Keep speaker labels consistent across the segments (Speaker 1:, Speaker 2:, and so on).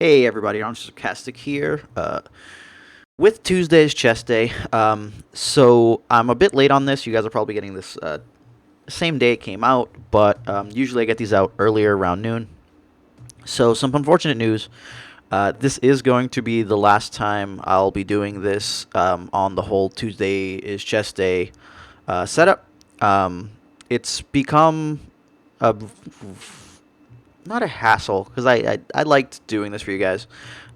Speaker 1: Hey everybody, I'm Sarcastic here with Tuesday's chess day. So I'm a bit late on this. You guys are probably getting this same day it came out, but usually I get these out earlier around noon. So some unfortunate news. This is going to be the last time I'll be doing this on the whole Tuesday is chess day setup. It's become a not a hassle because I liked doing this for you guys.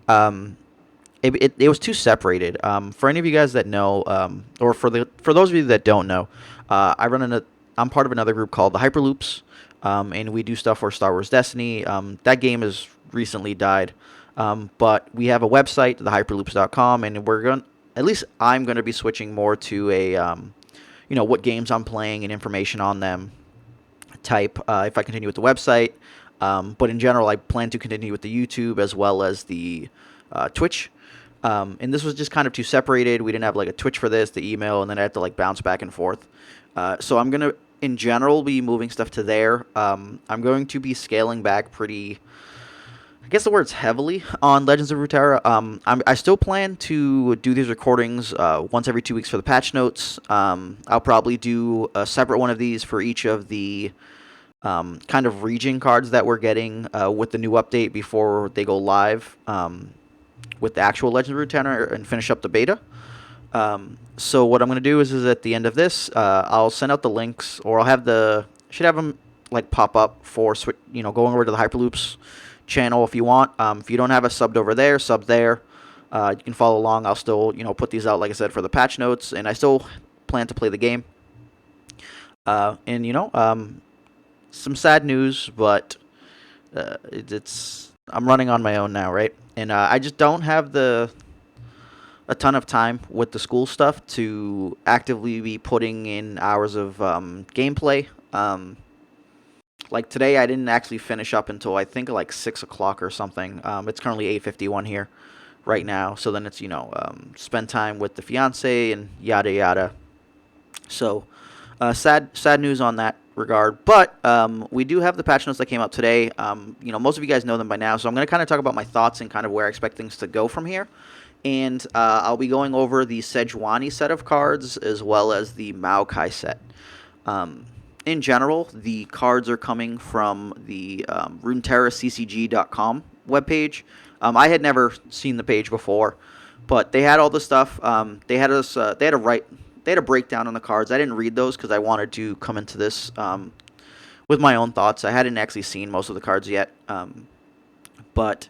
Speaker 1: Um, it was too separated. For any of you guys that know, or for those of you that don't know, I'm part of another group called the Hyperloops, and we do stuff for Star Wars Destiny. That game has recently died, but we have a website, thehyperloops.com, and at least I'm gonna be switching more to a what games I'm playing and information on them type if I continue with the website. But in general, I plan to continue with the YouTube as well as the Twitch. And this was just kind of too separated. We didn't have like a Twitch for this, the email, and then I had to like bounce back and forth. So I'm gonna, in general, be moving stuff to there. I'm going to be scaling back pretty, I guess the word's heavily on Legends of Runeterra. I still plan to do these recordings once every 2 weeks for the patch notes. I'll probably do a separate one of these for each of the kind of region cards that we're getting with the new update before they go live with the actual Legend of Runeterra and finish up the beta. So what I'm going to do is at the end of this, I'll send out the links, or I'll have should have them like pop up for going over to the Hyperloops channel if you want. If you don't have a subbed over there, sub there. You can follow along. I'll still put these out like I said for the patch notes, and I still plan to play the game. And some sad news, but I'm running on my own now, right? And I just don't have a ton of time with the school stuff to actively be putting in hours of gameplay. Like today, I didn't actually finish up until I think like 6 o'clock or something. It's currently 8:51 here right now, so then it's spend time with the fiance and yada yada. So sad news on that regard, but we do have the patch notes that came out today. Most of you guys know them by now, so I'm going to kind of talk about my thoughts and kind of where I expect things to go from here. And I'll be going over the Sejuani set of cards as well as the Maokai set. In general, the cards are coming from the runeterraccg.com webpage. I had never seen the page before, but they had all the stuff. They had a breakdown on the cards. I didn't read those because I wanted to come into this with my own thoughts. I hadn't actually seen most of the cards yet, but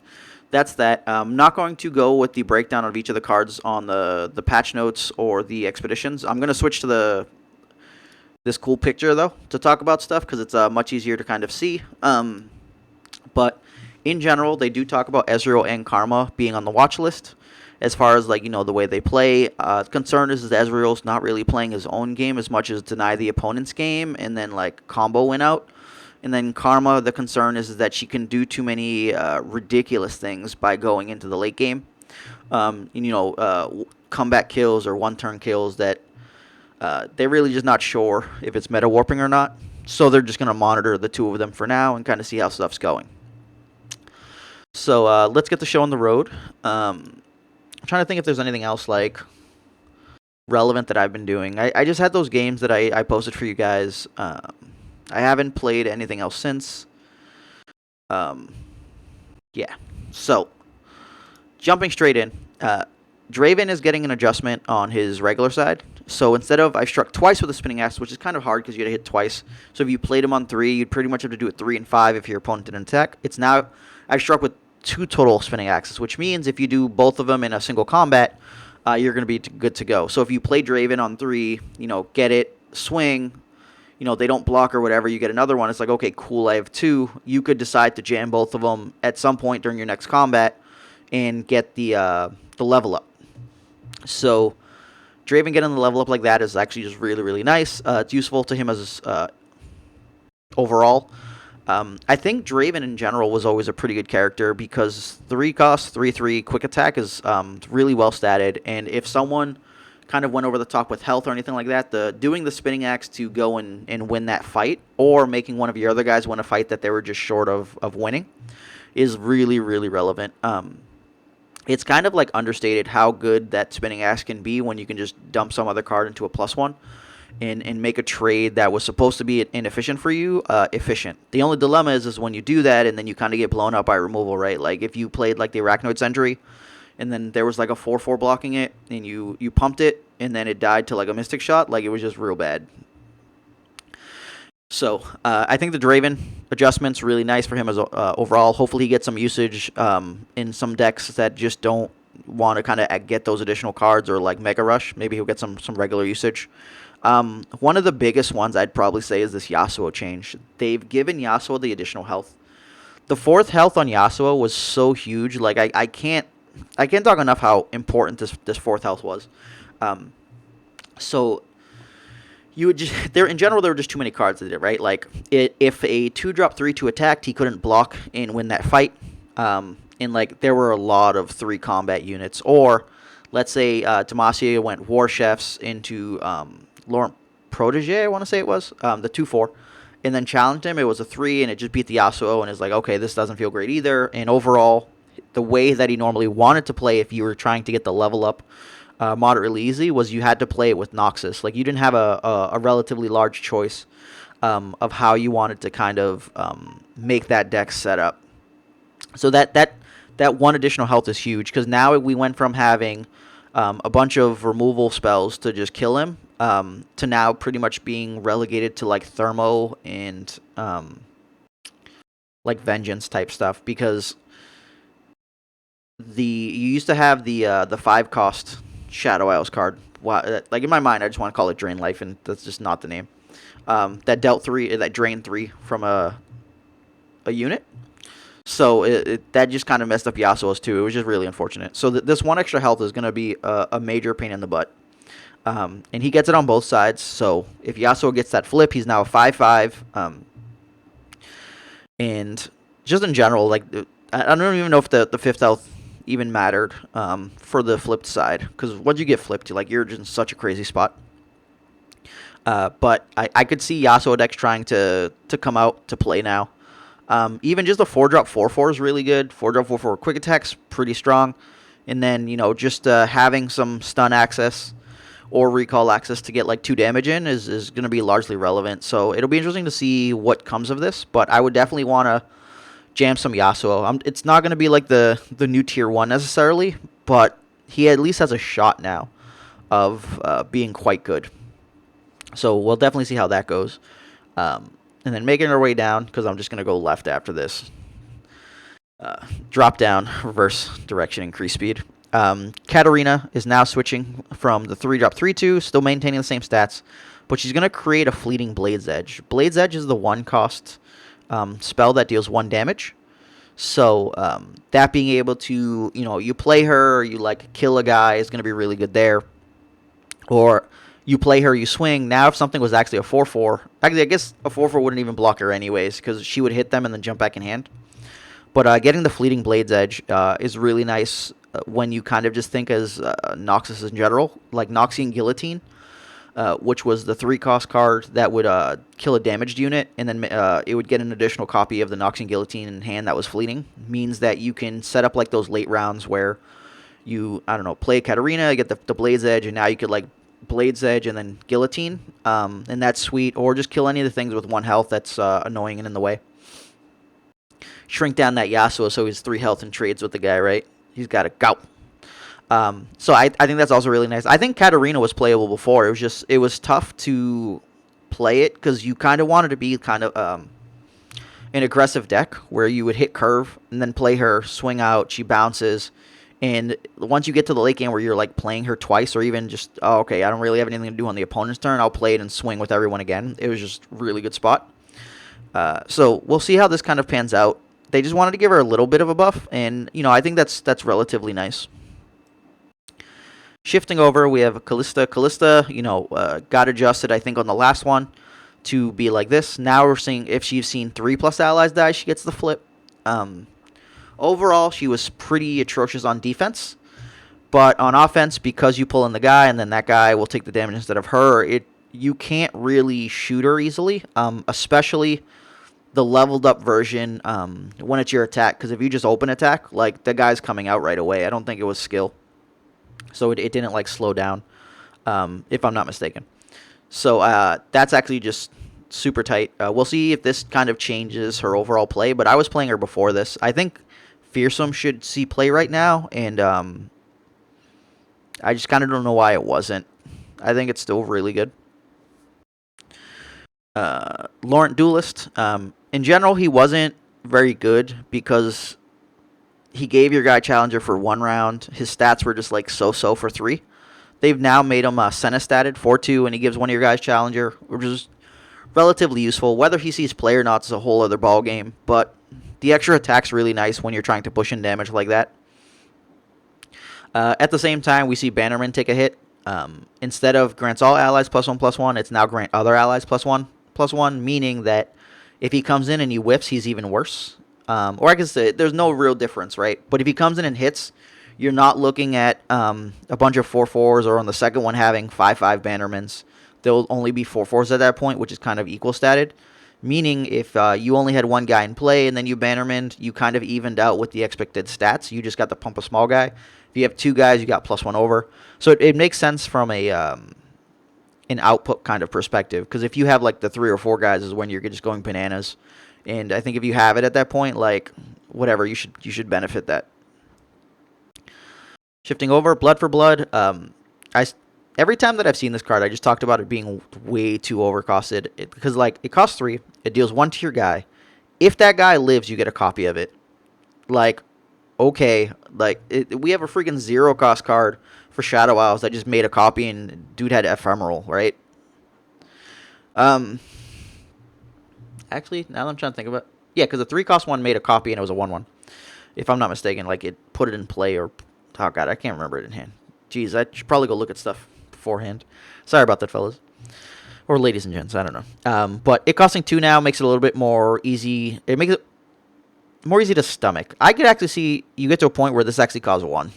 Speaker 1: that's that. I'm not going to go with the breakdown of each of the cards on the patch notes or the expeditions. I'm going to switch to this cool picture, though, to talk about stuff because it's much easier to kind of see. But in general, they do talk about Ezreal and Karma being on the watch list. As far as the way they play, the concern is that Ezreal's not really playing his own game as much as deny the opponent's game and then combo win out. And then Karma, the concern is that she can do too many ridiculous things by going into the late game. Comeback kills or one-turn kills that they're really just not sure if it's meta warping or not. So they're just going to monitor the two of them for now and kind of see how stuff's going. So let's get the show on the road. I'm trying to think if there's anything else relevant that I've been doing. I just had those games that I posted for you guys. I haven't played anything else since. Yeah. So jumping straight in, Draven is getting an adjustment on his regular side. So instead of I struck twice with a spinning axe, which is kind of hard because you got to hit twice. So if you played him on 3, you'd pretty much have to do it 3 and 5 if your opponent didn't attack. It's now I've struck with 2 total spinning axes, which means if you do both of them in a single combat, you're going to be good to go. So if you play Draven on 3, get it, swing, they don't block or whatever, you get another one. It's like, okay, cool, I have 2. You could decide to jam both of them at some point during your next combat and get the level up. So Draven getting the level up like that is actually just really, really nice. It's useful to him as overall. I think Draven in general was always a pretty good character because 3 cost, 3/3 quick attack is really well statted, and if someone kind of went over the top with health or anything like that, doing the spinning axe to go and win that fight, or making one of your other guys win a fight that they were just short of winning, is really, really relevant. It's kind of like understated how good that spinning axe can be when you can just dump some other card into a +1 and make a trade that was supposed to be inefficient for you efficient. The only dilemma is when you do that and then you kind of get blown up by removal, right? Like if you played like the Arachnoid Sentry and then there was like a 4/4 blocking it and you pumped it and then it died to like a Mystic Shot, like it was just real bad. So I think the Draven adjustment's really nice for him as overall. Hopefully he gets some usage in some decks that just don't want to kind of get those additional cards or like Mega Rush. Maybe he'll get some regular usage. One of the biggest ones I'd probably say is this Yasuo change. They've given Yasuo the additional health. The 4th health on Yasuo was so huge. Like I can't talk enough how important this 4th health was. So you would just there in general there were just too many cards that did it, right? Like if a 2-drop 3/2 attacked, he couldn't block and win that fight. And like there were a lot of 3 combat units. Or let's say Demacia went War Chefs into Laurent Protege, I want to say it was the 2/4, and then challenged him. It was a 3, and it just beat the Yasuo. And it's like, okay, this doesn't feel great either. And overall, the way that he normally wanted to play, if you were trying to get the level up moderately easy, was you had to play it with Noxus. Like you didn't have a relatively large choice of how you wanted to kind of make that deck set up. So that one additional health is huge, because now we went from having a bunch of removal spells to just kill him to now pretty much being relegated to like Thermo and like Vengeance type stuff, because you used to have the 5-cost Shadow Isles card. Like in my mind, I just want to call it Drain Life, and that's just not the name. That dealt 3, that drained 3 from a unit. So that just kind of messed up Yasuo's too. It was just really unfortunate. So this 1 extra health is going to be a major pain in the butt. And he gets it on both sides. So if Yasuo gets that flip, he's now a 5/5. And just in general, like I don't even know if the 5th health even mattered for the flipped side, because once you get flipped, you're just in such a crazy spot. But I could see Yasuo decks trying to come out to play now. Even just a 4-drop 4/4 is really good. 4-drop 4/4 quick attacks, pretty strong. And then, just having some stun access or recall access to get like 2 damage in is going to be largely relevant. So it'll be interesting to see what comes of this. But I would definitely want to jam some Yasuo. It's not going to be like the new tier 1 necessarily, but he at least has a shot now of being quite good. So we'll definitely see how that goes. And then making our way down, because I'm just going to go left after this. Drop down, reverse direction, increase speed. Katarina is now switching from the 3-drop 3/2, still maintaining the same stats, but she's going to create a fleeting Blade's Edge. Blade's Edge is the 1-cost spell that deals 1 damage. So that being able to, you play her, you kill a guy is going to be really good there. Or you play her, you swing. Now if something was actually a 4/4, actually I guess a 4/4 wouldn't even block her anyways, because she would hit them and then jump back in hand. But getting the fleeting Blade's Edge is really nice when you kind of just think as Noxus in general, like Noxian Guillotine, which was the 3-cost card that would kill a damaged unit, and then it would get an additional copy of the Noxian Guillotine in hand that was fleeting. Means that you can set up like those late rounds where you, play Katarina, get the Blade's Edge, and now you could Blade's Edge and then Guillotine, and that's sweet. Or just kill any of the things with 1 health that's annoying and in the way. Shrink down that Yasuo so he's 3 health and trades with the guy, right? He's got to go. So I think that's also really nice. I think Katarina was playable before. It was tough to play it because you kind of wanted to be kind of an aggressive deck where you would hit curve and then play her, swing out, she bounces. And once you get to the late game where you're playing her twice, or even just, okay, I don't really have anything to do on the opponent's turn, I'll play it and swing with everyone again. It was just a really good spot. So we'll see how this kind of pans out. They just wanted to give her a little bit of a buff, and I think that's relatively nice. Shifting over, we have Kalista. Kalista, got adjusted, I think, on the last one to be like this. Now we're seeing if she's seen 3+ allies die, she gets the flip. Overall, she was pretty atrocious on defense, but on offense, because you pull in the guy and then that guy will take the damage instead of her, you can't really shoot her easily, especially the leveled up version when it's your attack. Because if you just open attack, like the guy's coming out right away. I don't think it was skill, so it didn't like slow down, if I'm not mistaken. So that's actually just super tight. We'll see if this kind of changes her overall play. But I was playing her before this. I think Fearsome should see play right now, and I just kind of don't know why it wasn't. I think it's still really good. Laurent Duelist. In general, he wasn't very good because he gave your guy Challenger for 1 round. His stats were just like so-so for 3. They've now made him Senestatted 4-2, and he gives one of your guys Challenger, which is relatively useful. Whether he sees play or not is a whole other ball game, but the extra attack's really nice when you're trying to push in damage like that. At the same time, we see Bannerman take a hit. Instead of grants all allies +1/+1, it's now grant other allies +1/+1, meaning that if he comes in and he whiffs, he's even worse. Or I guess there's no real difference, right? But if he comes in and hits, you're not looking at a bunch of 4/4s, or on the second one having 5/5 Bannermans. There'll only be 4/4s at that point, which is kind of equal statted. Meaning if you only had one guy in play and then you Bannerman, you kind of evened out with the expected stats. You just got to pump a small guy. If you have 2 guys, you got +1 over. So it makes sense from an output kind of perspective. Because if you have like the 3 or 4 guys is when you're just going bananas. And I think if you have it at that point, like whatever, you should benefit that. Shifting over, Blood for Blood. Every time that I've seen this card, I just talked about it being way too overcosted. Because like it costs 3, it deals 1 to your guy. If that guy lives, you get a copy of it. Like, okay, like we have a freaking 0 cost card for Shadow Isles that just made a copy, and dude had Ephemeral, right? Actually, now that I'm trying to think about it, yeah, because the 3 cost one made a copy and it was a 1/1. If I'm not mistaken, like it put it in play, or oh god, I can't remember it in hand. Jeez, I should probably go look at stuff beforehand. Sorry about that, fellas. Or ladies and gents, I don't know. But it costing 2 now makes it a little bit more easy. It makes it more easy to stomach. I could actually see you get to a point where this actually costs 1.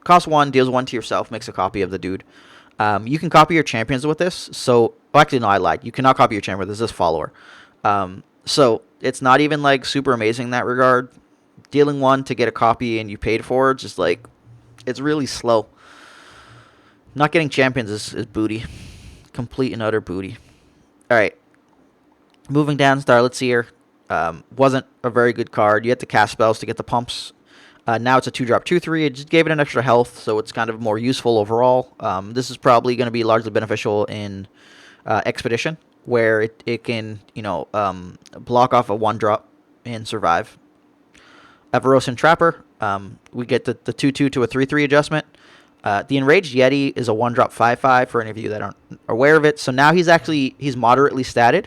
Speaker 1: Costs 1, deals 1 to yourself, makes a copy of the dude. You can copy your champions with this. So, actually, no, I lied. You cannot copy your champion. This is follower. So it's not even like super amazing in that regard. Dealing 1 to get a copy and you paid for it, just like it's really slow. Not getting champions is booty. Complete and utter booty. Alright. Moving down, Starlit Seer. Wasn't a very good card. You had to cast spells to get the pumps. Now it's a 2-drop 2/3. It just gave it an extra health, so it's kind of more useful overall. This is probably going to be largely beneficial in Expedition, where it can, block off a 1-drop and survive. Everosian Trapper, we get the 2/2 to a 3/3 adjustment. The Enraged Yeti is a 1-drop 5/5 for any of you that aren't aware of it. So now he's moderately statted,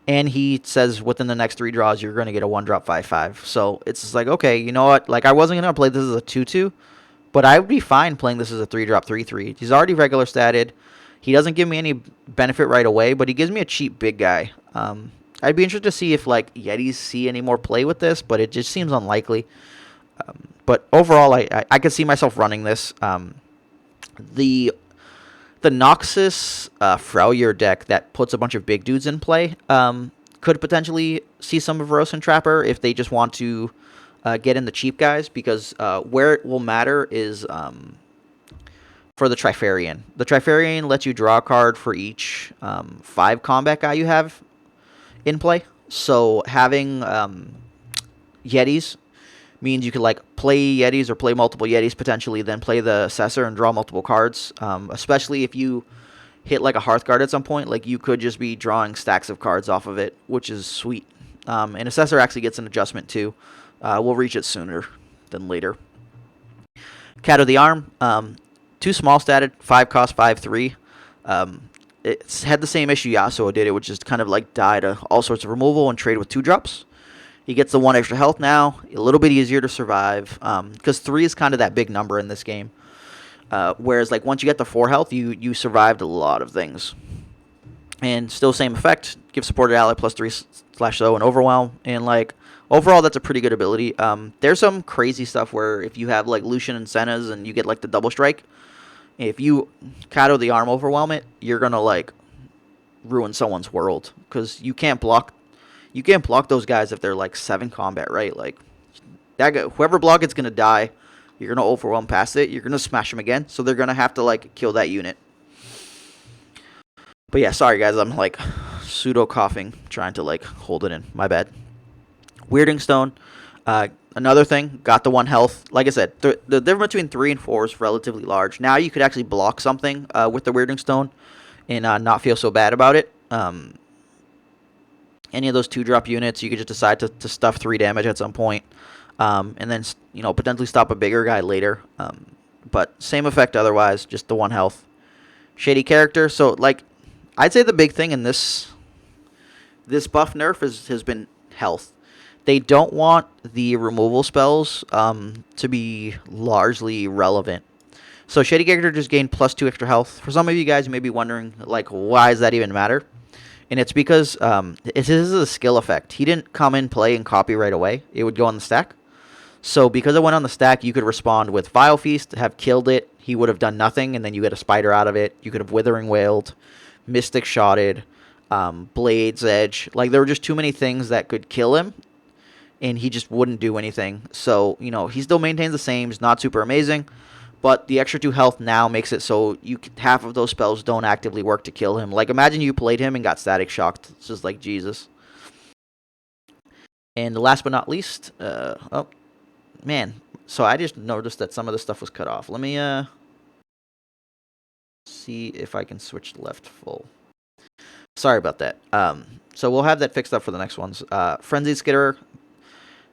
Speaker 1: and he says within the next 3 draws you're going to get a 1-drop 5/5. So it's just like, okay, you know what? Like I wasn't going to play this as a 2/2, but I would be fine playing this as a 3-drop 3/3. He's already regular statted. He doesn't give me any benefit right away, but he gives me a cheap big guy. I'd be interested to see if like Yetis see any more play with this, but it just seems unlikely. But overall, I could see myself running this. The Noxus Freljord deck that puts a bunch of big dudes in play could potentially see some of Rose and Trapper if they just want to get in the cheap guys, because where it will matter is for the Trifarian. The Trifarian lets you draw a card for each 5 combat guy you have in play. So having Yetis means you could like play Yetis or play multiple Yetis potentially, then play the Assessor and draw multiple cards. Especially if you hit like a Hearthguard at some point, like you could just be drawing stacks of cards off of it, which is sweet. And Assessor actually gets an adjustment too. We'll reach it sooner than later. Cat of the Arm, 2 small statted, 5 cost, 5/3. It's had the same issue Yasuo did. It would just kind of like die to all sorts of removal and trade with 2-drops. He gets the 1 extra health now, a little bit easier to survive, because 3 is kind of that big number in this game. Whereas like once you get the 4 health, you survived a lot of things. And still same effect, give supported ally +3/0 and overwhelm, and like overall that's a pretty good ability. There's some crazy stuff where if you have like Lucian and Senna's and you get like the double strike, if you Kato the Arm overwhelm it, you're gonna like ruin someone's world, because you can't block. you can't block those guys if they're like 7 combat, right? Like that guy, whoever block it's gonna die. You're gonna overwhelm past it. You're gonna smash them again, so they're gonna have to like kill that unit. But yeah, sorry guys, I'm like pseudo coughing, trying to like hold it in. My bad. Weirding Stone, another thing, got the 1 health. Like I said, the difference between 3 and 4 is relatively large. Now you could actually block something with the Weirding Stone and not feel so bad about it. Any of those 2-drop units, you could just decide to stuff 3 damage at some point, and then potentially stop a bigger guy later. But same effect otherwise, just the 1 health. Shady character. So like, I'd say the big thing in this buff nerf has been health. They don't want the removal spells to be largely relevant. So Shady character just gained +2 extra health. For some of you guys, you may be wondering, like, why does that even matter? And it's because this is a skill effect. He didn't come in, play, and copy right away. It would go on the stack. So because it went on the stack, you could respond with Vile Feast, have killed it. He would have done nothing, and then you get a spider out of it. You could have Withering Wailed, Mystic Shotted, Blade's Edge. Like, there were just too many things that could kill him, and he just wouldn't do anything. So, he still maintains the same. He's not super amazing, but the extra 2 health now makes it so half of those spells don't actively work to kill him. Like, imagine you played him and got static shocked. It's just like, Jesus. And last but not least, oh, man. So I just noticed that some of the stuff was cut off. Let me see if I can switch to left full. Sorry about that. So we'll have that fixed up for the next ones. Frenzied Skitterer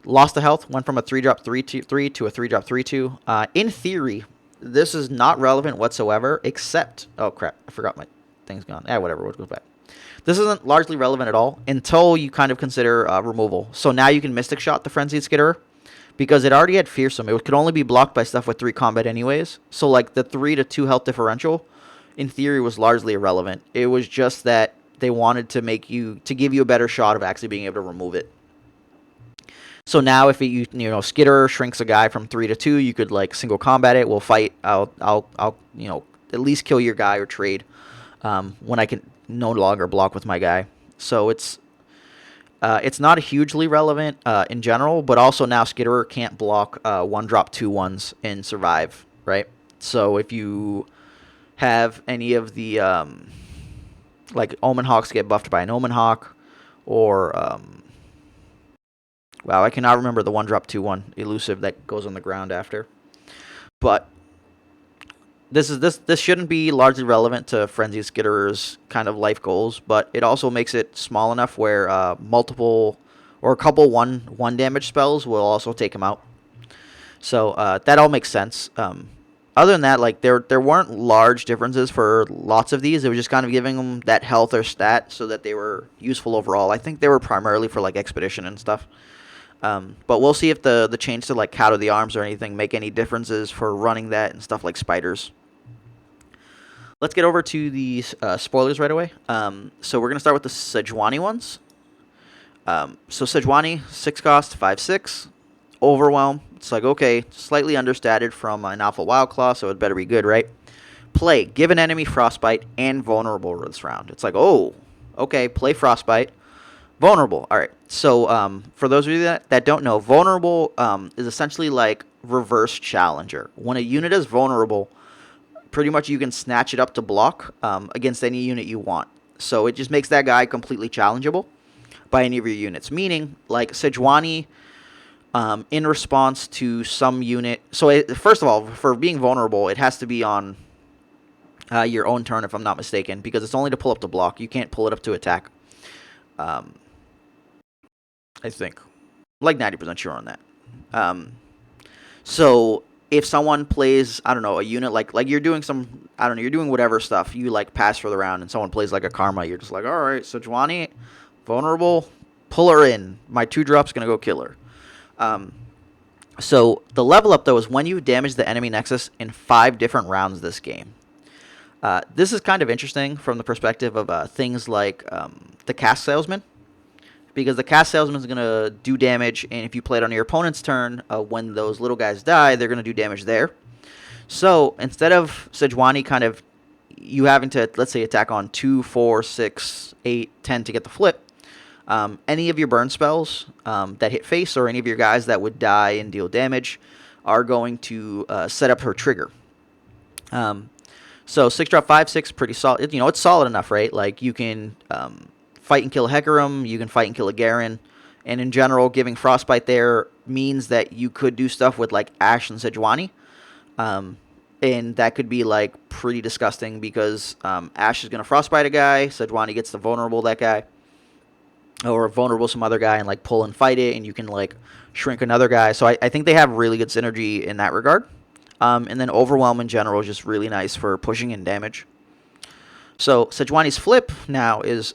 Speaker 1: lost the health, went from a 3-drop 3-3 to a 3-drop 3-2. In theory, this is not relevant whatsoever, except... Oh, crap. I forgot my thing's gone. Whatever. We'll go back. This isn't largely relevant at all until you kind of consider removal. So now you can Mystic Shot the Frenzied Skitterer, because it already had Fearsome. It could only be blocked by stuff with 3 combat anyways. So, like, the 3 to 2 health differential, in theory, was largely irrelevant. It was just that they wanted to give you a better shot of actually being able to remove it. So now if Skitterer shrinks a guy from 3 to 2, you could, like, single combat it. We'll fight. I'll at least kill your guy or trade when I can no longer block with my guy. So it's not hugely relevant in general, but also now Skitterer can't block 1-drop 2/1s and survive, right? So if you have any of the like Omen Hawks get buffed by an Omen Hawk, or wow, I cannot remember the 1-drop 2/1 elusive that goes on the ground after. But this shouldn't be largely relevant to Frenzied Skitterer's kind of life goals, but it also makes it small enough where multiple or a couple one damage spells will also take him out. So that all makes sense. Other than that, like there weren't large differences for lots of these. It was just kind of giving them that health or stat so that they were useful overall. I think they were primarily for like expedition and stuff. But we'll see if the change to like Cow to the Arms or anything make any differences for running that and stuff like spiders. Let's get over to the spoilers right away. So we're going to start with the Sejuani ones. So Sejuani, 6 cost, 5/6. Overwhelm. It's like, okay, slightly understated from an Alpha Wild Claw, so it better be good, right? Play. Give an enemy Frostbite and Vulnerable this round. It's like, oh, okay, play Frostbite. Vulnerable. All right. So for those of you that don't know, Vulnerable is essentially like reverse Challenger. When a unit is vulnerable, pretty much you can snatch it up to block against any unit you want. So it just makes that guy completely challengeable by any of your units. Meaning, like Sejuani, in response to some unit... So first of all, for being vulnerable, it has to be on your own turn, if I'm not mistaken, because it's only to pull up to block. You can't pull it up to attack. I think. I'm like 90% sure on that. So if someone plays, I don't know, a unit like you're doing some, I don't know, you're doing whatever stuff, you like pass for the round and someone plays like a Karma, you're just like, all right, Sejuani, vulnerable, pull her in. My 2-drop's going to go kill her. So the level up, though, is when you damage the enemy Nexus in 5 different rounds this game. This is kind of interesting from the perspective of things like the Cast Salesman, because the Cast Salesman is going to do damage, and if you play it on your opponent's turn, when those little guys die, they're going to do damage there. So instead of Sejuani kind of you having to, let's say, attack on 2, 4, 6, 8, 10 to get the flip, Any of your burn spells that hit face, or any of your guys that would die and deal damage, are going to set up her trigger. So 6-drop 5/6, pretty solid. You know, it's solid enough, right? Like, you can fight and kill a Hecarim, you can fight and kill a Garen, and in general, giving Frostbite there means that you could do stuff with like Ashe and Sejuani. And that could be like pretty disgusting because Ashe is going to Frostbite a guy, Sejuani gets the vulnerable that guy, or vulnerable some other guy, and like pull and fight it, and you can like shrink another guy. So I think they have really good synergy in that regard. And then Overwhelm in general is just really nice for pushing in damage. So Sejuani's flip now is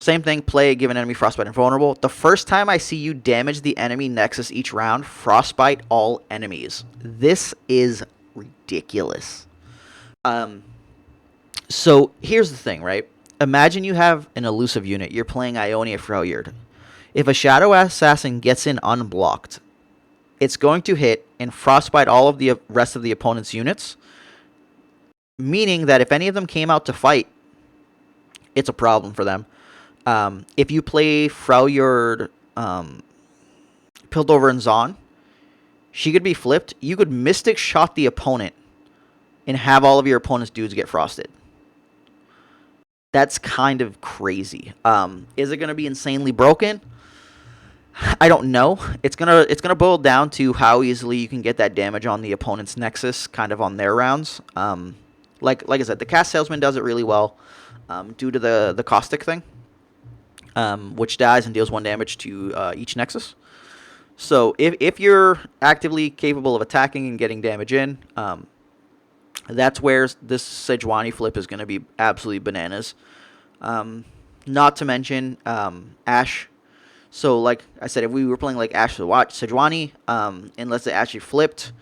Speaker 1: same thing, play, give an enemy Frostbite and vulnerable. The first time I see you damage the enemy Nexus each round, Frostbite all enemies. This is ridiculous. So here's the thing, right? Imagine you have an elusive unit. You're playing Ionia Freljord. If a Shadow Assassin gets in unblocked, it's going to hit and Frostbite all of the rest of the opponent's units, meaning that if any of them came out to fight, it's a problem for them. If you play Freljord, Piltover, and Zaun, she could be flipped. You could Mystic Shot the opponent and have all of your opponent's dudes get frosted. That's kind of crazy. Is it going to be insanely broken? I don't know. It's gonna boil down to how easily you can get that damage on the opponent's Nexus, kind of on their rounds. Like I said, the Cast Salesman does it really well, due to the Caustic thing, which dies and deals 1 damage to each Nexus. So if you're actively capable of attacking and getting damage in, that's where this Sejuani flip is going to be absolutely bananas. Not to mention Ashe. So, like I said, if we were playing like Ashe Sejuani, and let's say Ashe flipped,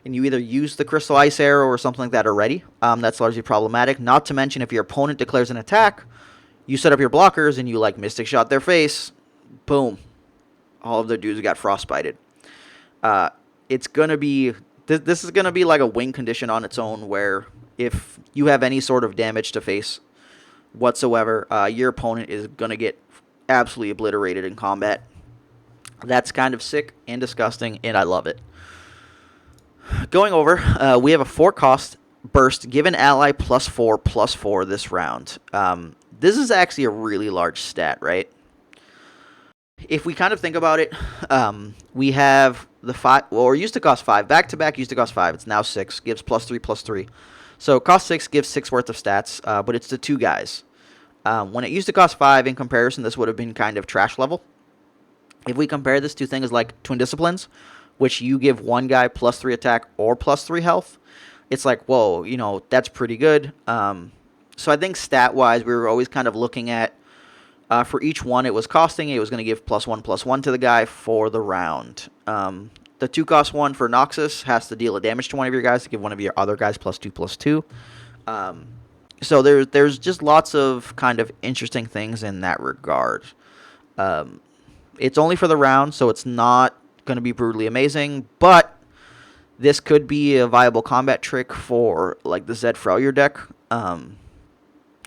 Speaker 1: and you either use the Crystal Ice Arrow or something like that already, that's largely problematic. Not to mention, if your opponent declares an attack, you set up your blockers, and you, like, Mystic Shot their face, boom. All of their dudes got frostbited. It's going to be... This is going to be like a win condition on its own, where if you have any sort of damage to face whatsoever, your opponent is going to get absolutely obliterated in combat. That's kind of sick and disgusting, and I love it. Going over, we have a 4-cost burst, give an ally +4/+4 this round. This is actually a really large stat, right? If we kind of think about it, we have the 5, or used to cost 5. Back-to-back used to cost 5. It's now 6. Gives +3/+3. So cost 6, gives 6 worth of stats, but it's the 2 guys. When it used to cost 5, in comparison, this would have been kind of trash level. If we compare this to things like Twin Disciplines, which you give one guy +3 attack or +3 health, it's like, whoa, you know, that's pretty good. So I think stat-wise, we were always kind of looking at, for each one it was costing, it was going to give +1/+1 to the guy for the round. The 2-cost one for Noxus has to deal a damage to one of your guys to give one of your other guys +2/+2. So there's just lots of kind of interesting things in that regard. It's only for the round, so it's not going to be brutally amazing, but this could be a viable combat trick for like the Zed Freljord deck.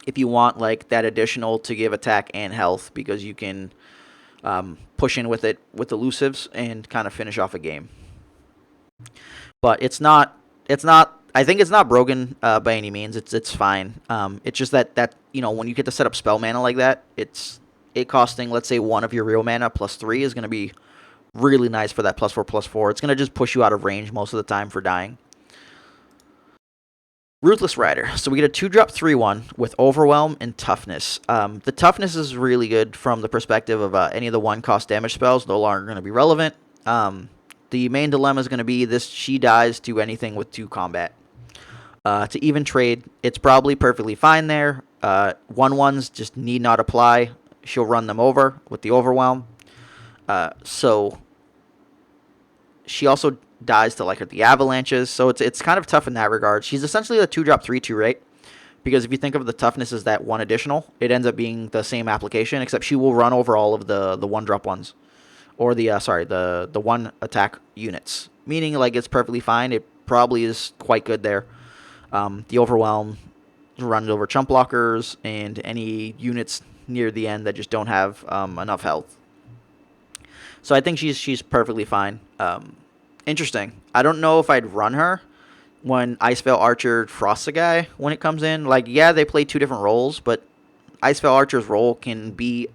Speaker 1: If you want like that additional to give attack and health, because you can push in with it with elusives and kind of finish off a game. But it's not. I think it's not broken by any means. It's fine. It's just that you know, when you get to set up spell mana like that, it costing, let's say, 1 of your real mana +3 is going to be really nice for that +4/+4. It's going to just push you out of range most of the time for dying. Ruthless Rider. So we get a 2-drop 3/1 with Overwhelm and Toughness. The Toughness is really good from the perspective of any of the 1-cost damage spells no longer going to be relevant. The main dilemma is going to be this: she dies to anything with 2 combat. To even trade, it's probably perfectly fine there. 1/1s just need not apply. She'll run them over with the Overwhelm. So she also dies to like the avalanches, so it's kind of tough in that regard. She's essentially a 2-drop 3/2, right? Because if you think of the toughness as that 1 additional, it ends up being the same application, except she will run over all of the 1-drop ones, or the 1 attack units. Meaning, like, it's perfectly fine. It probably is quite good there. The Overwhelm runs over chump blockers and any units near the end that just don't have enough health. So I think she's perfectly fine. Interesting. I don't know if I'd run her when Icevale Archer frosts a guy when it comes in. Like, yeah, they play two different roles, but Icevale Archer's role can be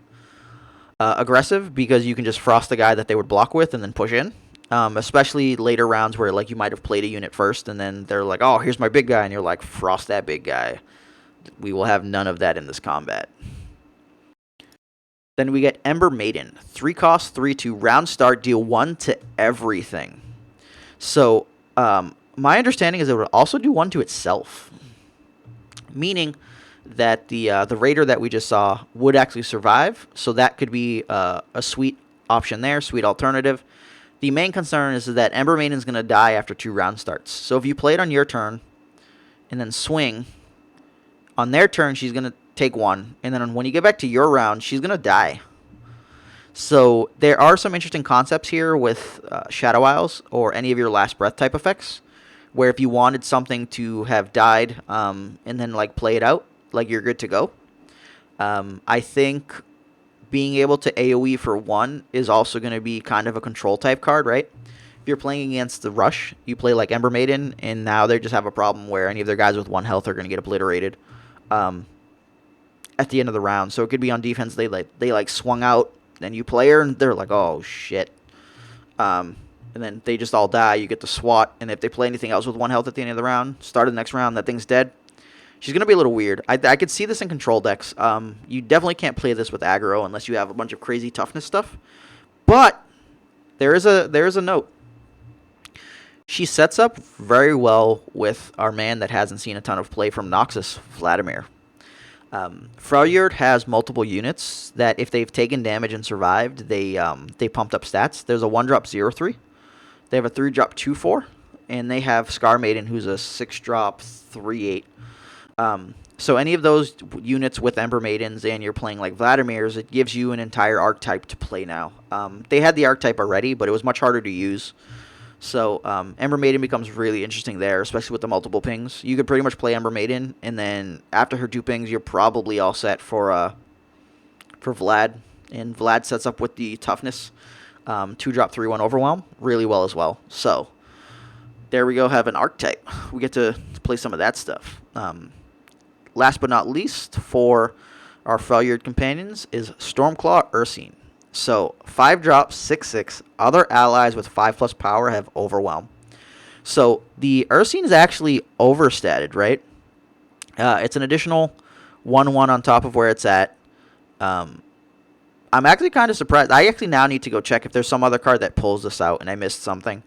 Speaker 1: aggressive because you can just frost the guy that they would block with and then push in. Especially later rounds where like you might have played a unit first and then they're like, oh, here's my big guy, and you're like, frost that big guy. We will have none of that in this combat. Then we get Ember Maiden. 3 cost, 3/2. Round start, deal 1 to everything. So, my understanding is it would also do 1 to itself. Meaning that the Raider that we just saw would actually survive. So that could be a sweet option there, sweet alternative. The main concern is that Ember Maiden is going to die after 2 round starts. So if you play it on your turn and then swing, on their turn she's going to take 1. And then when you get back to your round, she's going to die. So there are some interesting concepts here with Shadow Isles or any of your Last Breath type effects, where if you wanted something to have died and then like play it out, like you're good to go. I think being able to AoE for 1 is also going to be kind of a control type card, right? If you're playing against the Rush, you play like Ember Maiden, and now they just have a problem where any of their guys with 1 health are going to get obliterated at the end of the round. So it could be on defense, they swung out, then you play her, and they're like, oh, shit. And then they just all die. You get the SWAT, and if they play anything else with 1 health at the end of the round, start of the next round, that thing's dead. She's going to be a little weird. I could see this in control decks. You definitely can't play this with aggro unless you have a bunch of crazy toughness stuff. But there is a note. She sets up very well with our man that hasn't seen a ton of play from Noxus, Vladimir. Freljord has multiple units that if they've taken damage and survived, they pumped up stats. There's a 1-drop 0/3. They have a 3-drop 2/4. And they have Scar Maiden, who's a 6-drop 3/8. So any of those units with Ember Maidens and you're playing like Vladimir's, it gives you an entire archetype to play now. They had the archetype already, but it was much harder to use. So Ember Maiden becomes really interesting there, especially with the multiple pings. You could pretty much play Ember Maiden, and then after her 2 pings, you're probably all set for Vlad. And Vlad sets up with the toughness 2-drop 3/1 overwhelm really well as well. So there we go, have an archetype. We get to play some of that stuff. Last but not least, for our Freljord companions is Stormclaw Ursine. So 5-drop 6/6. Other allies with 5+ power have overwhelm. So the Ursine is actually overstated, right? It's an additional 1/1 on top of where it's at. I'm actually kind of surprised. I actually now need to go check if there's some other card that pulls this out and I missed something.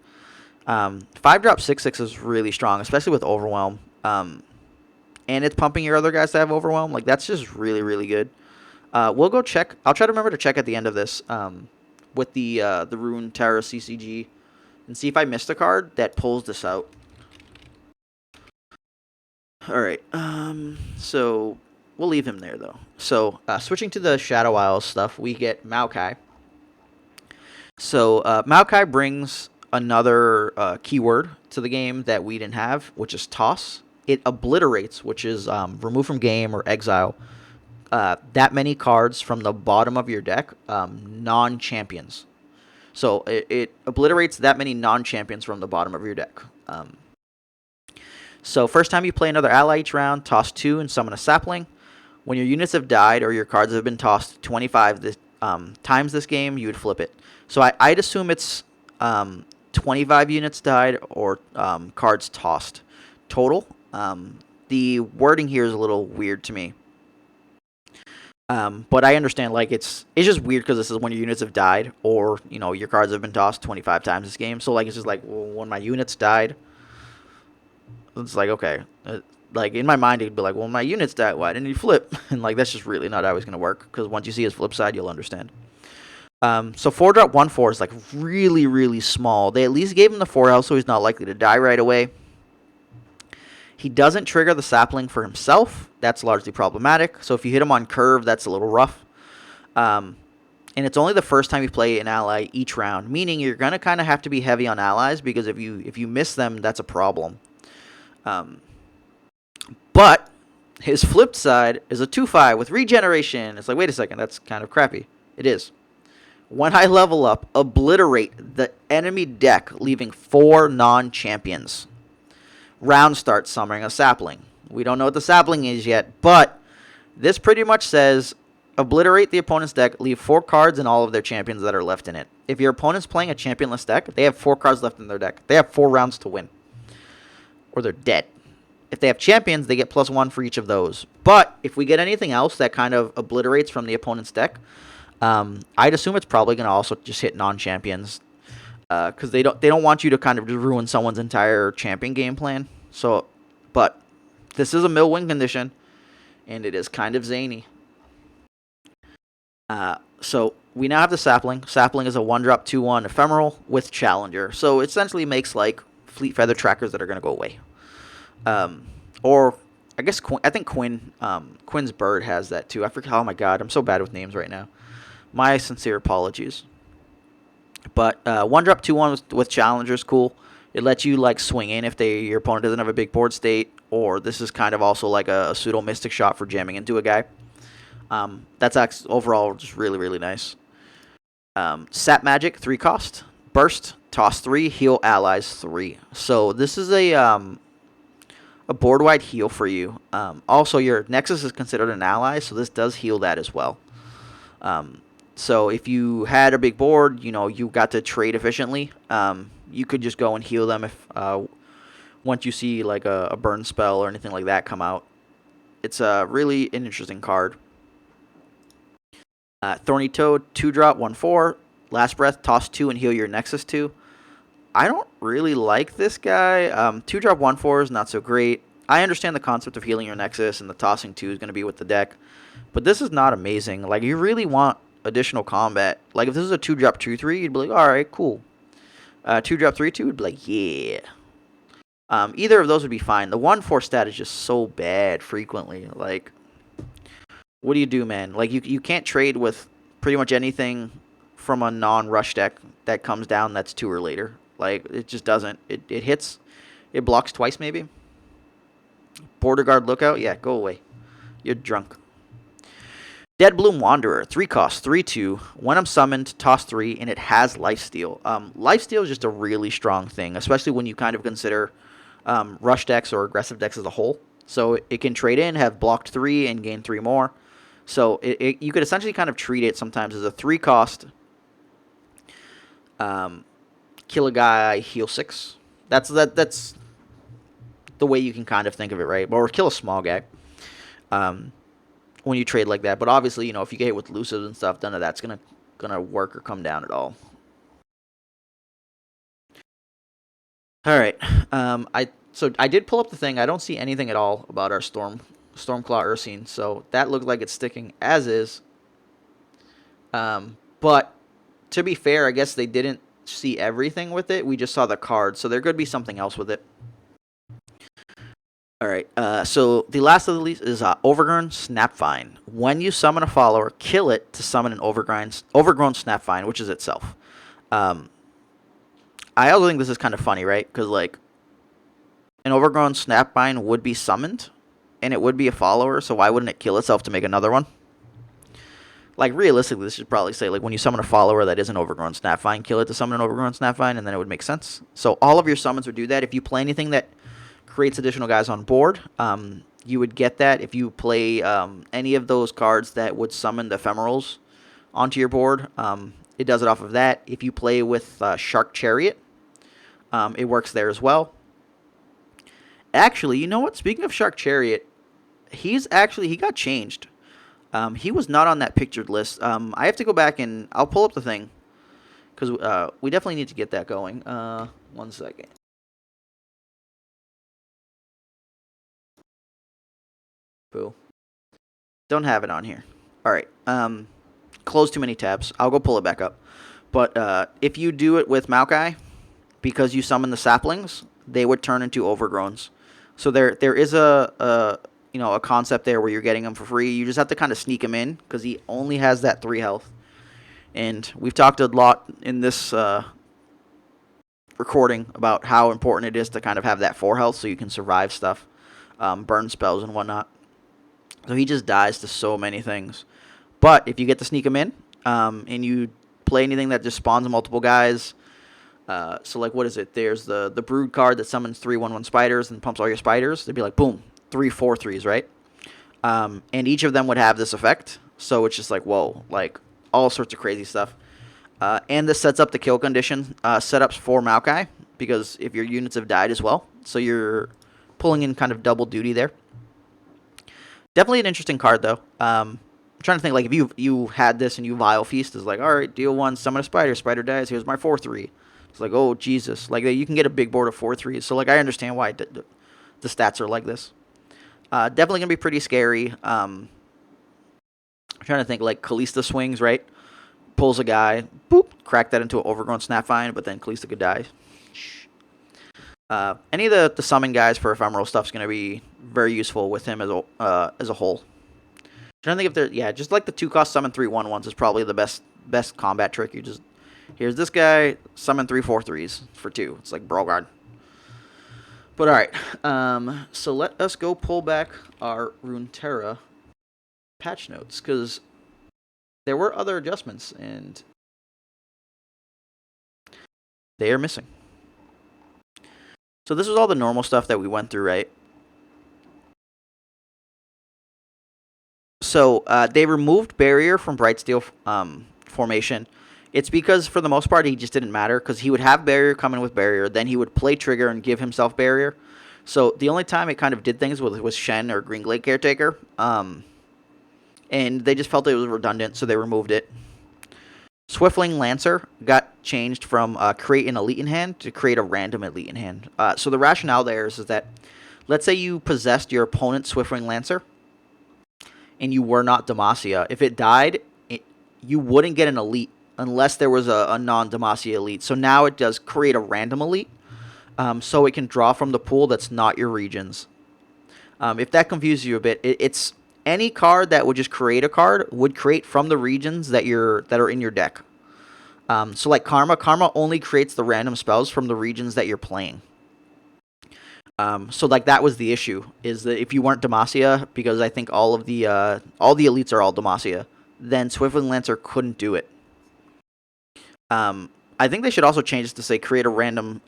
Speaker 1: 5-drop 6/6 is really strong, especially with overwhelm. And it's pumping your other guys to have overwhelm. Like, that's just really, really good. We'll go check. I'll try to remember to check at the end of this with the Rune Terra CCG and see if I missed a card that pulls this out. All right. So we'll leave him there, though. So switching to the Shadow Isles stuff, we get Maokai. So Maokai brings another keyword to the game that we didn't have, which is Toss. It obliterates, which is remove from game or exile, that many cards from the bottom of your deck, non-champions. So it obliterates that many non-champions from the bottom of your deck. So first time you play another ally each round, toss 2 and summon a sapling. When your units have died or your cards have been tossed 25 times this game, you would flip it. So I'd assume it's 25 units died or cards tossed total. The wording here is a little weird to me. But I understand, like, it's just weird because this is when your units have died or, you know, your cards have been tossed 25 times this game. So, like, it's just like, well, when my units died, it's like, okay. Like, in my mind, it'd be like, well, my units died, why didn't you flip? And, like, that's just really not always going to work because once you see his flip side, you'll understand. So 4-drop 1/4 is, like, really, really small. They at least gave him the 4 health, so he's not likely to die right away. He doesn't trigger the sapling for himself. That's largely problematic. So if you hit him on curve, that's a little rough. And it's only the first time you play an ally each round, meaning you're going to kind of have to be heavy on allies because if you miss them, that's a problem. But His flipped side is a 2/5 with regeneration. It's like, wait a second, that's kind of crappy. It is. When I level up, obliterate the enemy deck, leaving 4 non-champions. Round start summoning a sapling. We don't know what the sapling is yet, but this pretty much says obliterate the opponent's deck, leave 4 cards and all of their champions that are left in it. If your opponent's playing a championless deck, they have 4 cards left in their deck. They have 4 rounds to win. Or they're dead. If they have champions, they get +1 for each of those. But if we get anything else that kind of obliterates from the opponent's deck, I'd assume it's probably going to also just hit non-champions. Because they don't want you to kind of just ruin someone's entire champion game plan. So, but this is a mill win condition, and it is kind of zany. So we now have the sapling. Sapling is a 1-drop 2/1 ephemeral with challenger. So it essentially makes like fleet feather trackers that are going to go away. Or I guess I think Quinn's bird has that too. I forget. Oh my god, I'm so bad with names right now. My sincere apologies. But 1-drop 2/1 with challenger is cool. It lets you like swing in if your opponent doesn't have a big board state, or this is kind of also like a pseudo mystic shot for jamming into a guy. That's actually overall just really, really nice. Sap Magic, 3 cost. Burst, toss 3, heal allies 3. So this is a board-wide heal for you. Also, your Nexus is considered an ally, so this does heal that as well. So if you had a big board, you got to trade efficiently, you could just go and heal them if once you see like a burn spell or anything like that come out. It's really an interesting card. Thorny Toad, 2-drop, 1/4. Last Breath, toss 2 and heal your Nexus 2. I don't really like this guy. 2-drop, 1/4 is not so great. I understand the concept of healing your Nexus, and the tossing 2 is going to be with the deck. But this is not amazing. Like, you really want additional combat. Like, if this is a 2-drop 2/3, you'd be like, alright, cool. 2-drop 3/2 would be like, yeah. Either of those would be fine. The 1/4 stat is just so bad frequently. Like, what do you do, man? Like, you can't trade with pretty much anything from a non-rush deck that comes down that's 2 or later. Like, it just doesn't. It hits. It blocks twice, maybe. Border Guard Lookout? Yeah, go away. You're drunk. Dead Bloom Wanderer, 3 cost, 3/2. When I'm summoned, toss 3, and it has Lifesteal. Lifesteal is just a really strong thing, especially when you kind of consider rush decks or aggressive decks as a whole. So it can trade in, have blocked 3, and gain 3 more. So you could essentially kind of treat it sometimes as a 3 cost, kill a guy, heal 6. That's the way you can kind of think of it, right? Or kill a small guy. When you trade like that. But obviously, if you get hit with elusives and stuff, none of that's gonna work or come down at all. Alright. So I did pull up the thing. I don't see anything at all about our Stormclaw Ursine, so that looked like it's sticking as is. But to be fair, I guess they didn't see everything with it. We just saw the card, so there could be something else with it. Alright, so the last of the list is Overgrown Snapvine. When you summon a follower, kill it to summon an overgrown Snapvine, which is itself. I also think this is kind of funny, right? Because, like, an overgrown Snapvine would be summoned, and it would be a follower, so why wouldn't it kill itself to make another one? Like, realistically, this should probably say, like, when you summon a follower that is an overgrown Snapvine, kill it to summon an overgrown Snapvine, and then it would make sense. So all of your summons would do that. If you play anything that creates additional guys on board, you would get that. If you play any of those cards that would summon the ephemerals onto your board, it does it off of that. If you play with Shark Chariot, it works there as well. Actually, you know what? Speaking of Shark Chariot, he got changed. He was not on that pictured list. I have to go back and I'll pull up the thing, because we definitely need to get that going. 1 second. Boo. Don't have it on here. Alright. Close too many tabs. I'll go pull it back up. But if you do it with Maokai, because you summon the saplings, they would turn into overgrowns. So there is a concept there where you're getting them for free. You just have to kind of sneak him in, because he only has that 3 health. And we've talked a lot in this recording about how important it is to kind of have that 4 health so you can survive stuff, burn spells and whatnot. So he just dies to so many things. But if you get to sneak him in, and you play anything that just spawns multiple guys, so like what is it? There's the brood card that summons 3/1/1 spiders and pumps all your spiders. They'd be like boom, 3/4/3s, right? And each of them would have this effect. So it's just like whoa, like all sorts of crazy stuff. And this sets up the kill condition setups for Maokai because if your units have died as well, so you're pulling in kind of double duty there. Definitely an interesting card though. I'm trying to think like if you had this and you Vile Feast is like, all right, deal one, summon a spider, spider dies. Here's my 4/3. It's like, oh Jesus, like you can get a big board of 4/3s. So like I understand why the stats are like this. Definitely gonna be pretty scary. I'm trying to think like Kalista swings right, pulls a guy, boop, crack that into an overgrown Snapvine, but then Kalista could die. Any of the summon guys for ephemeral stuff is going to be very useful with him as a whole. I'm trying to think if they're just like the 2-cost summon 3/1/1s is probably the best combat trick. You just here's this guy summon 3/4/3s for 2. It's like Brogard. But all right, so let us go pull back our Runeterra patch notes because there were other adjustments and they are missing. So this was all the normal stuff that we went through, right? So they removed Barrier from Brightsteel formation. It's because for the most part he just didn't matter because he would have Barrier come in with Barrier, then he would play Trigger and give himself Barrier. So the only time it kind of did things was Shen or Greenglade Caretaker, and they just felt it was redundant, so they removed it. Swiftling Lancer got changed from create an elite in hand to create a random elite in hand. So the rationale there is that, let's say you possessed your opponent's Swiftling Lancer, and you were not Demacia. If it died, you wouldn't get an elite unless there was a non-Demacia elite. So now it does create a random elite, so it can draw from the pool that's not your regions. If that confuses you a bit, it's any card that would just create a card would create from the regions that are in your deck. So like Karma only creates the random spells from the regions that you're playing. So like that was the issue, is that if you weren't Demacia, because I think all the elites are all Demacia, then Swiftling Lancer couldn't do it. I think they should also change this to say create a random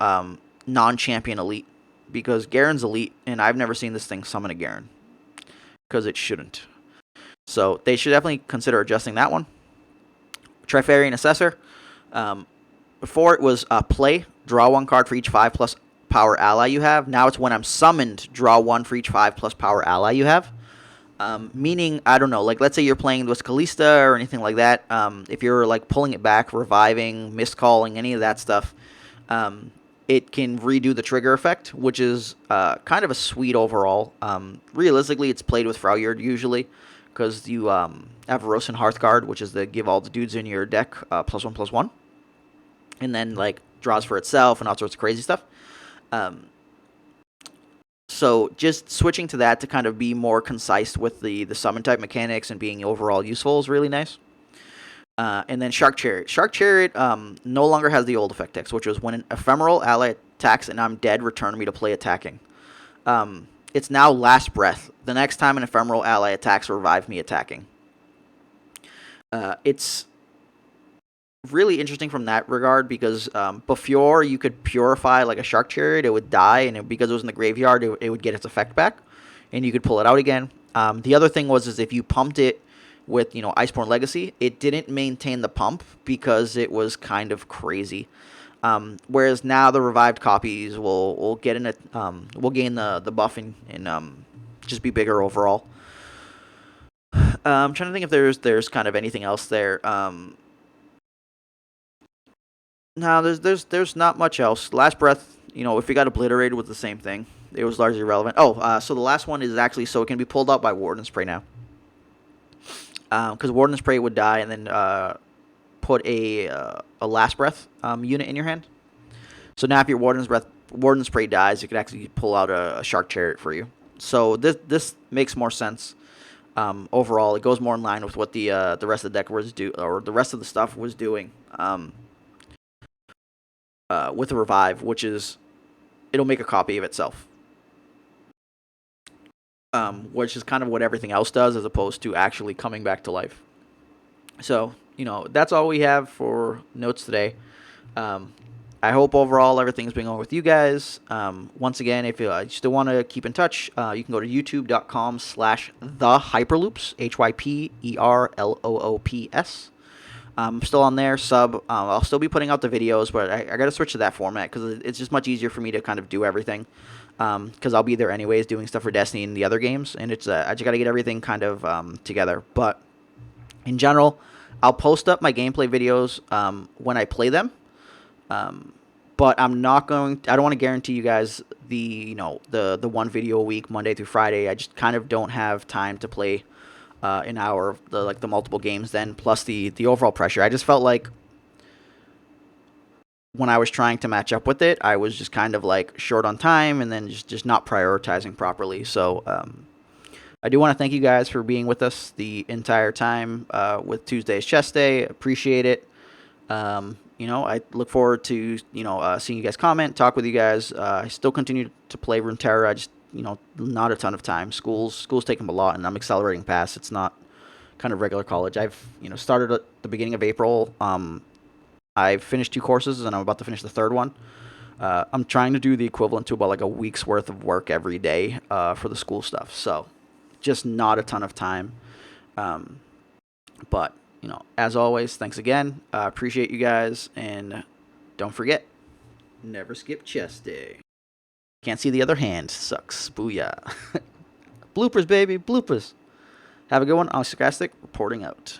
Speaker 1: non-champion elite, because Garen's elite, and I've never seen this thing summon a Garen, because it shouldn't. So they should definitely consider adjusting that one. Trifarian Assessor. Before it was play, draw 1 card for each 5+ power ally you have. Now it's when I'm summoned, draw 1 for each 5+ power ally you have. Meaning, I don't know, like let's say you're playing with Kalista or anything like that. If you're like pulling it back, reviving, miscalling, any of that stuff, it can redo the trigger effect, which is kind of a sweet overall. Realistically, it's played with Freljord usually, because you have Rosin Hearthguard, which is the give all the dudes in your deck +1/+1, and then like draws for itself and all sorts of crazy stuff. So just switching to that to kind of be more concise with the summon type mechanics and being overall useful is really nice. And then Shark Chariot. Shark Chariot no longer has the old effect text, which was when an ephemeral ally attacks and I'm dead, return me to play attacking. It's now Last Breath. The next time an ephemeral ally attacks, revive me attacking. It's really interesting from that regard because before you could purify like a Shark Chariot, it would die, and because it was in the graveyard, it would get its effect back, and you could pull it out again. The other thing was if you pumped it with Iceborne Legacy, it didn't maintain the pump because it was kind of crazy. Whereas now the revived copies will get in will gain the buff and just be bigger overall. I'm trying to think if there's kind of anything else there. No, there's not much else. Last Breath, if it got obliterated, was the same thing. It was largely irrelevant. Oh, so the last one is actually so it can be pulled out by Warden Spray now. Because Warden Spray would die and then put a Last Breath unit in your hand. So now if your Warden Spray dies, it could actually pull out a Shark Chariot for you. So this makes more sense. Overall, it goes more in line with what the rest of the deck was or the rest of the stuff was doing. With a revive, which is it'll make a copy of itself. which is kind of what everything else does, as opposed to actually coming back to life. So, that's all we have for notes today. Um, I hope overall everything's been going with you guys. Once again, if you still want to keep in touch, you can go to youtube.com/the Hyperloops, HYPERLOOPS. I'm still on there, sub. I'll still be putting out the videos, but I got to switch to that format because it's just much easier for me to kind of do everything. Because I'll be there anyways doing stuff for Destiny and the other games, and it's I just got to get everything kind of together. But in general, I'll post up my gameplay videos when I play them. But I'm not going. I don't want to guarantee you guys the one video a week, Monday through Friday. I just kind of don't have time to play an hour of the multiple games. Then plus the overall pressure. I just felt like when I was trying to match up with it, I was just kind of like short on time, and then just not prioritizing properly. So I do want to thank you guys for being with us the entire time with Tuesday's Chess Day. Appreciate it. I look forward to seeing you guys comment, talk with you guys. I still continue to play Runeterra. I just not a ton of time. School's taking a lot, and I'm accelerating past. It's not kind of regular college. I've started at the beginning of April. I've finished 2 courses, and I'm about to finish the 3rd one. I'm trying to do the equivalent to about like a week's worth of work every day for the school stuff. So just not a ton of time. But as always, thanks again. Appreciate you guys, and don't forget, never skip chess day. Can't see the other hand. Sucks. Booyah. Bloopers, baby. Bloopers. Have a good one. I'm Sarcastic, reporting out.